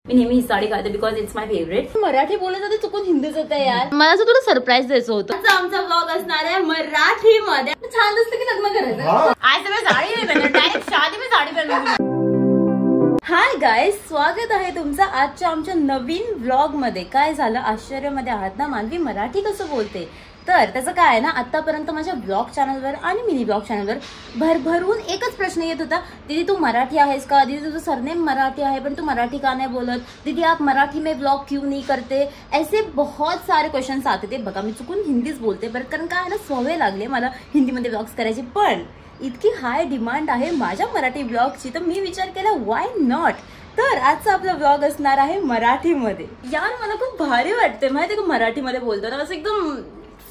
मी नेहमी ही साडी घालते because it's my favourite. Marathi बोलत होते चुकून हिंदीच होतं यार. मला असं तुला सरप्राईज द्यायचं होतं. आजचा आमचा ब्लॉग असणार आहे मराठीमध्ये. छान दिसतं की लग्न करायचं. आज मी साडी नाही डायरेक्ट शादी में साडी पहनूंगी. हाय गाइस, स्वागत आहे तुमचं आजच्या आमच्या नवीन व्लॉग मध्ये. काय झालं, आश्चर्यामध्ये आहात ना, मानवी मराठी कसं बोलते. तर त्याचं काय आहे ना, आतापर्यंत माझ्या ब्लॉग चॅनलवर आणि मिनी ब्लॉग चॅनलवर भरभरून एकच प्रश्न येत होता, दीदी तू मराठी आहेस का, दीदी तुझं सरनेम मराठी आहे पण तू मराठी का नाही बोलत, दीदी आप मराठी में ब्लॉग क्यों नहीं करते. ऐसे बहुत सारे क्वेश्चन्स आते थे. बघा मी चुकून हिंदीच बोलते बरं, कारण काय आहे ना, सवय लागली मला हिंदीमध्ये ब्लॉग्स करायची. पण इतकी हाय डिमांड आहे माझ्या मराठी ब्लॉगची, तर मी विचार केला वाय नॉट. तर आजचा आपला ब्लॉग असणार आहे मराठीमध्ये. यार मला खूप भारी वाटते माहिती आहे का मराठीमध्ये बोलतो ना, असं एकदम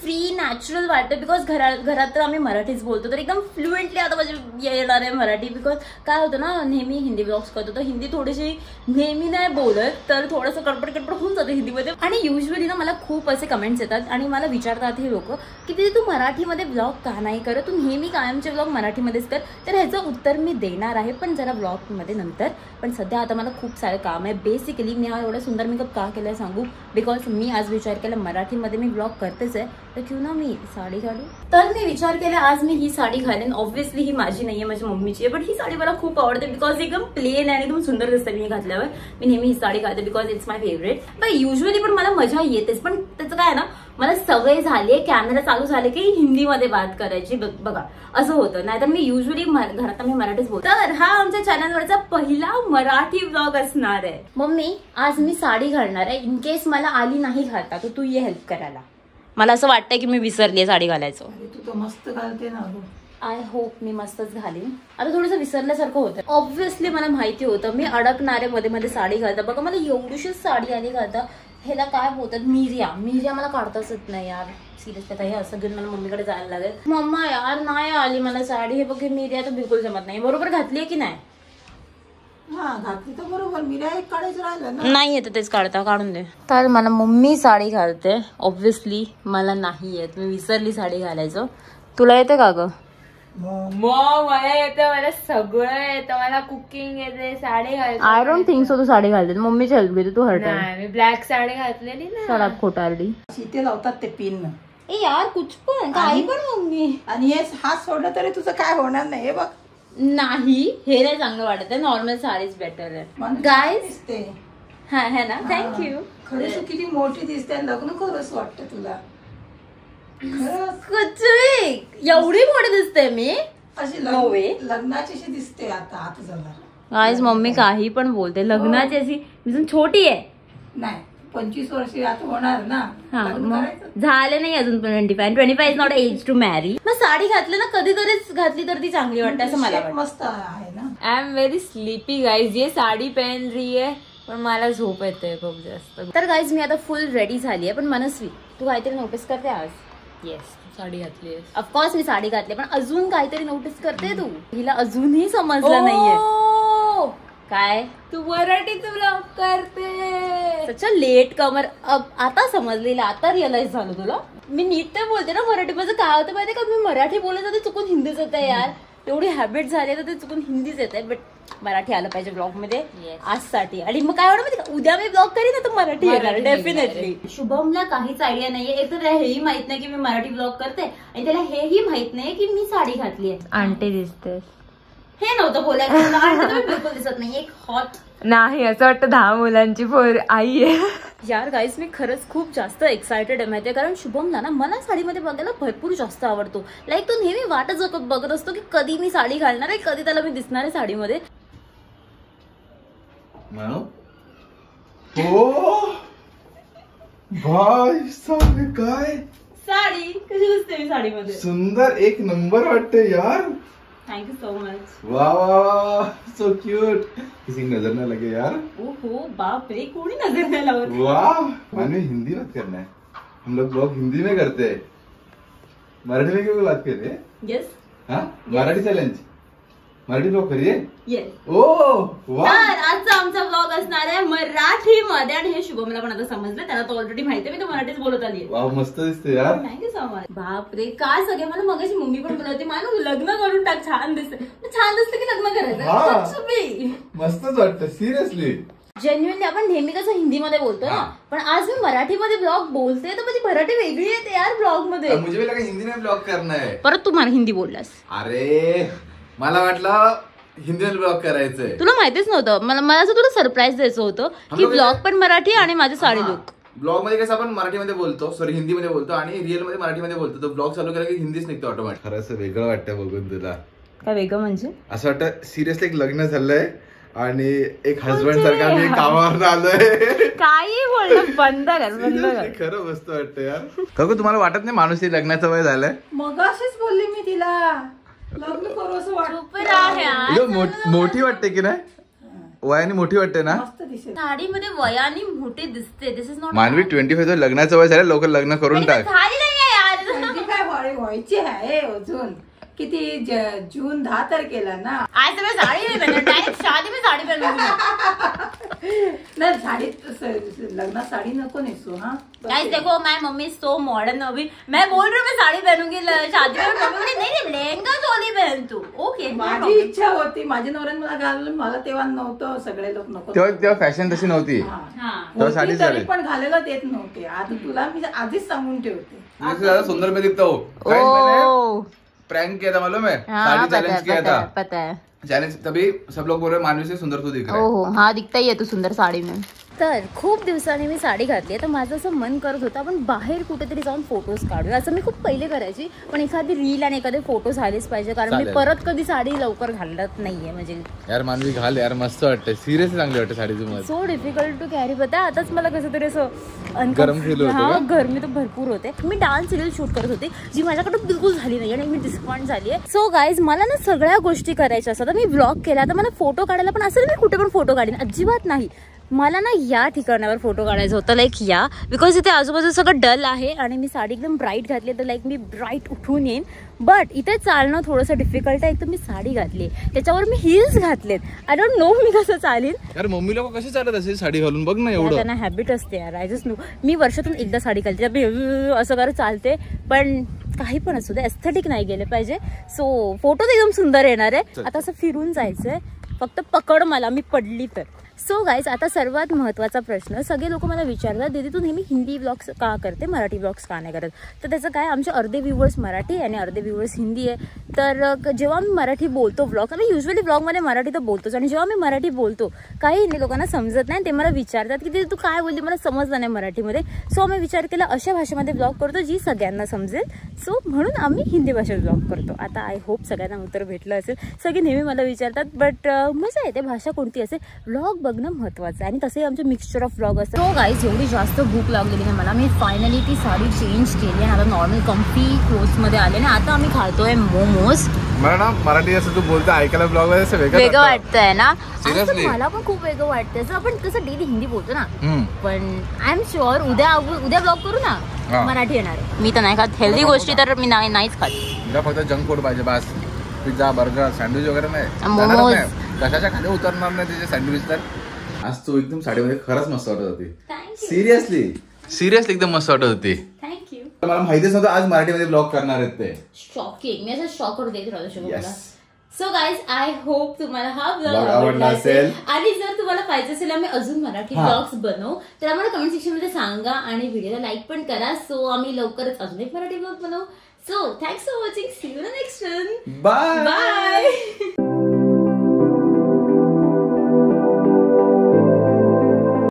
फ्री नॅचरल वाटतं. बिकॉज घरात तर आम्ही मराठीच बोलतो, तर एकदम फ्लुएंटली आता माझे येणार आहे मराठी. बिकॉज काय होतं ना, नेहमी हिंदी ब्लॉग्स करतो तर हिंदी थोडीशी नेहमी नाही बोलत, तर थोडंसं कडपड होऊन जातं हिंदीमध्ये. आणि युजली ना मला खूप असे कमेंट्स येतात आणि मला विचारतात हे लोक की तिथे तू मराठीमध्ये ब्लॉग का नाही करत, तू नेहमी कायमचे ब्लॉग मराठीमध्येच कर. तर ह्याचं उत्तर मी देणार आहे, पण जरा ब्लॉगमध्ये नंतर. पण सध्या आता मला खूप सारं काम आहे. बेसिकली मी हा एवढा सुंदर मेकअप का केलाय सांगू, बिकॉज मी आज विचार केला मराठीमध्ये मी ब्लॉग करतेच आहे, तर क्यों ना मी साडी घालू. तर मी विचार केला आज मी ही साडी घालेन. ऑब्व्हियसली ही माझी नाहीये, माझ्या मम्मीची आहे, बट ही साडी मला खूप आवडते बिकॉज एकदम प्लेन आहे, एकदम सुंदर दिसते मी घातल्यावर. मी नेहमी ही साडी घालते बिकॉज इट्स माय फेवरेट. पण युजली पण मला मजा येतेच, पण त्याचं काय ना, मला सवय झाली आहे कॅमेरा चालू झाले की हिंदीमध्ये बात करायची. बघा असं होतं, नाहीतर मी युजली घरात मी मराठीच बोलते. तर हा आमच्या चॅनलवरचा पहिला मराठी ब्लॉग असणार आहे. मम्मी आज मी साडी घालणार आहे, इन केस मला आली नाही घालता तर तू ये हेल्प करायला. मला असं वाटतंय की मी विसरली साडी घालायचं. तू तर मस्त घालते ना. आय होप मी मस्तच घालीन. आता थोडंसं विसरल्यासारखं होतं. ऑब्व्हियसली मला माहिती होतं मी अडकणारे मध्ये मध्ये साडी घालता. बघा मला एवढीशीच साडी आली घालता. ह्याला काय बोलतात, मिर्या मला काढताच येत नाही यार. सिरियसली आता हे असं घेऊन मला मम्मीकडे जायला लागेल. मम्मा यार नाही आली मला साडी. हे बघ मिर्या तर बिलकुल जमत नाही. बरोबर घातली की नाही? घातली तर बरोबर. मिर्या एक काढायचं राहिलं ना. नाही येत तेच काढून दे. तर मला मम्मी साडी घालते. ऑब्व्हियसली मला नाही येत, मी विसरली साडी घालायचं. तुला येते का ग? मला येतं, मला सगळं येतं. मला कुकिंग येते, साडी घालते. आय डोंट थिंक सो तू साडी घालते. मम्मीची हेल्प घेते तू. हरत मी ब्लॅक साडी घातलेली ना. सडात खोटारडी. इथे लावतात ते पिन. ए यार कुछ पण काही पण मम्मी. आणि हे हात सोडलं तरी तुझं काय होणार नाही. हे बघ नाही हे नाही चांगलं वाटत आहे. नॉर्मल साडीच बेटर आहे गाईज. हा है ना, थँक्यू. खरंच तू किती मोठी दिसते. लग्न करूच वाटतं तुला. कुछ एवढी मोठी दिसते मी अशी लग्नाची अशी दिसते. आता झाला गाईज मम्मी काही पण बोलते. लग्नाची अशी मी छोटी आहे. नाही 25 वर्ष आता होणार ना. झाले नाही अजून. 25 is not age to marry. मग साडी घातली ना कधीतरीच घातली तर ती चांगली वाटते असं मला वाटतं. मस्त आहे ना. I am very sleepy guys. ये साडी पहन रही है पण मला झोप येते खूप जास्त. तर गाईज मी आता फुल रेडी झाली आहे. पण मनस्वी तू काहीतरी नोटीस करते आज? येस साडी घातली. ऑफकोर्स मी साडी घातली, पण अजून काहीतरी नोटीस करते तू. हिला अजूनही समजलं नाहीये. काय तू मराठीचं ब्लॉग करते. सच्चा लेट कमर. आता समजलेलं, आता रिअलाइज झालं तुला. मी नीट तर बोलते ना मराठी. माझं काय होतं माहितीये का, मी मराठी बोलत होते चुकून हिंदीच येत आहे यार. एवढी हॅबिट झाली तर ते चुकून हिंदीच येत आहे. बट मराठी आलं पाहिजे ब्लॉग मध्ये आजसाठी. आणि मग काय माहिती का, उद्या मी ब्लॉग करीन तर मराठी येणार डेफिनेटली. शुभमला काहीच आयडिया नाहीये. एक तर हेही माहित नाही की मी मराठी ब्लॉग करते, आणि त्याला हेही माहित नाही की मी साडी घातली आहे. आंटी दिसते हे नव्हतं बोलायचं. बिलकुल दिसत नाही. एक हॉट नाही असं वाटतं 10 मुलांची आई आहे. यार गाईज मी खरंच खूप जास्त एक्सायटेड आहे माहितीये, कारण शुभमला ना मला साडीमध्ये बघायला भरपूर जास्त आवडतो. लाईक तो नेहमी वाटच बघत असतो की कधी मी साडी घालणार आहे, कधी त्याला मी दिसणार आहे साडीमध्ये. काय साडी कशी दिसते मी साडीमध्ये? सुंदर, एक नंबर वाटते यार. Thank you so much. वाह वाह सो क्यूट. किसी नजर न लगे यार. ओहो बाप रे, कोई नजर नहीं लगा. वाह. माने हिंदी बात करना है. हम लोग ब्लॉग हिंदी में करते हैं. मराठी में क्यों बात कर रहे हैं? यस. हाँ मराठी चॅलेंज. मराठी ब्लॉग करिए. येस. ओ वाह. तर आजचा आमचा ब्लॉग असणार आहे मराठीमध्ये. आणि हे शुभमला पण आता समजलं, त्याला तर ऑलरेडी माहिती आहे मी तर मराठीच बोलत आली. वाह मस्त दिसते यार. Thank you so much. बापरे काय सगळे. मला मगाशी मम्मी पण बोलते मला लग्न करून टाक, छान दिसते. छान दिसते की लग्न करायचं. मस्तच वाटतं सिरियसली. जेन्युअनली आपण नेहमी कसं हिंदीमध्ये बोलतो ना, पण आज मी मराठीमध्ये ब्लॉग बोलते तर माझी मराठी वेगळी येते यार ब्लॉग मध्ये. मुझे भी लगा हिंदी में ब्लॉग करना है. परत तू मला हिंदी बोललास. अरे मला वाटलं हिंदी में ब्लॉग करायचंय. तुला माहितीच नव्हतं. मला असं तुला सरप्राईज द्यायचं होतं की ब्लॉग पण मराठी आणि माझे साडी लुक. ब्लॉग मध्ये कसं आपण मराठीमध्ये बोलतो, सॉरी हिंदीमध्ये बोलतो आणि रिअल मध्ये मराठीमध्ये बोलतो. तो ब्लॉग चालू केला की हिंदीच निघतो ऑटोमॅटिक. खरंच वेगळं वाटतं बघून तुला. काय वेगळं म्हणजे? असं वाटतं सिरियसली एक लग्न झालंय आणि एक हजबंड सारखा मी कामावर आलोय. काही बोलणं बंद कर. खरं मस्त वाटतं यार. काकू तुम्हाला वाटत नाही माणूस लग्नाचं वय झालंय? मग अशीच बोलली मी तिला, लग्न करू असं वाटत. मोठी वाटते की नाही? वयाने मोठी वाटते ना? साडीमध्ये वयाने मोठी दिसते. दिस इज नॉट मानवी 25 लग्नाचं वय झालं. लवकर लग्न करून टाक. व्हायची आहे अजून किती जून 10 तारखेला ना. आज मैं साड़ी नहीं पहनूंगी, डायरेक्ट शादी में साड़ी पहनूंगी. ना साड़ी लग्नात साडी नको नेसू. हा गाइस देखो माय मम्मी सो मॉडर्न. अभी मैं बोल रही हूँ मैं साड़ी पहनूंगी शादी में. मम्मी बोली नहीं लहंगा चोली पहन तू. ओके माझी इच्छा होती. माझ्या नवऱ्याने मला घालून, मला तेव्हा नव्हतं. सगळे लोक नको तेव्हा फॅशन तशी नव्हती. तरी पण घालायला देत नव्हते. आता तुला मी आधीच सांगून ठेवते. सुंदर में दिखता हूँ. प्रैंक किया था मालूम है? साड़ी चैलेंज किया था. पता है चैलेंज. तभी सब लोग बोल रहे मानवी से सुंदर तू दिख रहा है. हो हाँ दिखता ही है तू सुंदर साड़ी में. तर खूप दिवसांनी मी साडी घातली आहे. तर माझं असं मन करत होतं आपण बाहेर कुठेतरी जाऊन फोटोज काढूया. असं मी खूप पहिले करायची, पण एखादी रील आणि एखादे फोटो झालेच पाहिजे. कारण मी परत कधी साडी लवकर घालत नाहीये. म्हणजे यार मानवी घाल यार, मस्त वाटते. सिरियसली चांगली वाटते साडी तुम्हाला. So difficult to carry. पता आताच मला कसं तरी असं गरम फील होते. हा गरमी तर भरपूर होते. मी डान्स रील शूट करत होते जी माझ्याकडे बिलकुल झाली नाही आणि मी डिसपॉइंट झाली आहे. सो गाईज मला ना सगळ्या गोष्टी करायच्या असतात. मी ब्लॉग केला तर मला फोटो काढायला पण असं मी कुठे पण फोटो काढीन अजिबात नाही. मला ना या ठिकाणावर फोटो काढायचा होता. लाईक या बिकॉज इथे आजूबाजू सगळं डल आहे आणि मी साडी एकदम ब्राईट घातली तर लाईक मी ब्राईट उठून येईन. बट इथे चालणं थोडंसं डिफिकल्ट आहे. एक तर मी साडी घातली, त्याच्यावर मी हिल्स घातलेत. आय डोंट नो मी कसं चालेल. यार मम्मी लोक कशी चालत असेल साडी घालून? बघ ना एवढं. त्यांना हॅबिट असते यार. I just no. मी वर्षातून एकदा साडी घालते असं करत चालते. पण काही पण असू दे एस्थेटिक नाही गेले पाहिजे. सो फोटो एकदम सुंदर येणार आहे. आता असं फिरून जायचंय, फक्त पकड मला मी पडली तर. सो गाईज आता सर्वात महत्त्वाचा प्रश्न सगळे लोक मला विचारतात, दीदी तू नेहमी हिंदी ब्लॉग्स का करते, मराठी ब्लॉग्स का नाही करत? तर त्याचं काय, आमचे अर्धे व्ह्यूवर्स मराठी आणि अर्धे व्ह्यूवर्स हिंदी आहे. तर जेव्हा मी मराठी बोलतो ब्लॉग, आम्ही युजली ब्लॉगमध्ये मराठी तर बोलतोच, आणि जेव्हा मी मराठी बोलतो काही हिंदी लोकांना समजत नाही, ते मला विचारतात की दीदी तू काय बोलली, मला समजलं नाही मराठीमध्ये. सो आम्ही विचार केला अशा भाषेमध्ये ब्लॉग करतो जी सगळ्यांना समजेल. सो म्हणून आम्ही हिंदी भाषेत ब्लॉग करतो. आता आय होप सगळ्यांना उत्तर भेटलं असेल. सगळे नेहमी मला विचारतात, बट मजा येते भाषा कोणती असेल. ब्लॉग बघणं महत्त्वाचं आहे आणि तसंही आमचे मिक्सचर ऑफ ब्लॉग असतात. सो गाईज एवढी जास्त भूक लागलेली नाही मला, मी फायनली ती साडी चेंज केली आणि आता नॉर्मल कम्फी क्लोथ्समध्ये आले आणि आता आम्ही खातोय मोमोज. मला ना मराठी असं तू बोलतो ऐकायला ब्लॉग मध्ये वेगळं वाटतंय ना. मला पण खूप वेगळं वाटतंय. जर आपण कसं डेली हिंदी बोलतो ना, पण आय एम शुअर उद्या ब्लॉग करू ना मराठी येणार. मी तर नाही खात हेल्दी गोष्टी, तर मी नाहीच खात. फक्त जंक फूड पाहिजे बस. पिझ्झा बर्गर सँडविच वगैरे नाही, मोमोज कशाच्या खाली उतरणार नाही त्याचे सँडविच. तर आज तू एकदम साडीमध्ये खरंच मस्त वाटत होती. सिरियसली एकदम मस्त वाटत होती. थँक्यू. मला माहितीच नव्हतं आज मराठीमध्ये ब्लॉग करणार आहेत ते. शॉकिंग. मी असं शॉकर देत राहतो. सो गाईज आय होप तुम्हाला हा ब्लॉग आवडला असेल, आणि जर तुम्हाला पाहिजे असेल आम्ही अजून मराठी ब्लॉग्स बनवू तर आम्हाला कमेंट सेक्शन मध्ये सांगा आणि व्हिडिओला लाईक पण करा. सो आम्ही लवकरच अजून एक मराठी ब्लॉग बनवू. So thanks for watching. See you in the next one. Bye.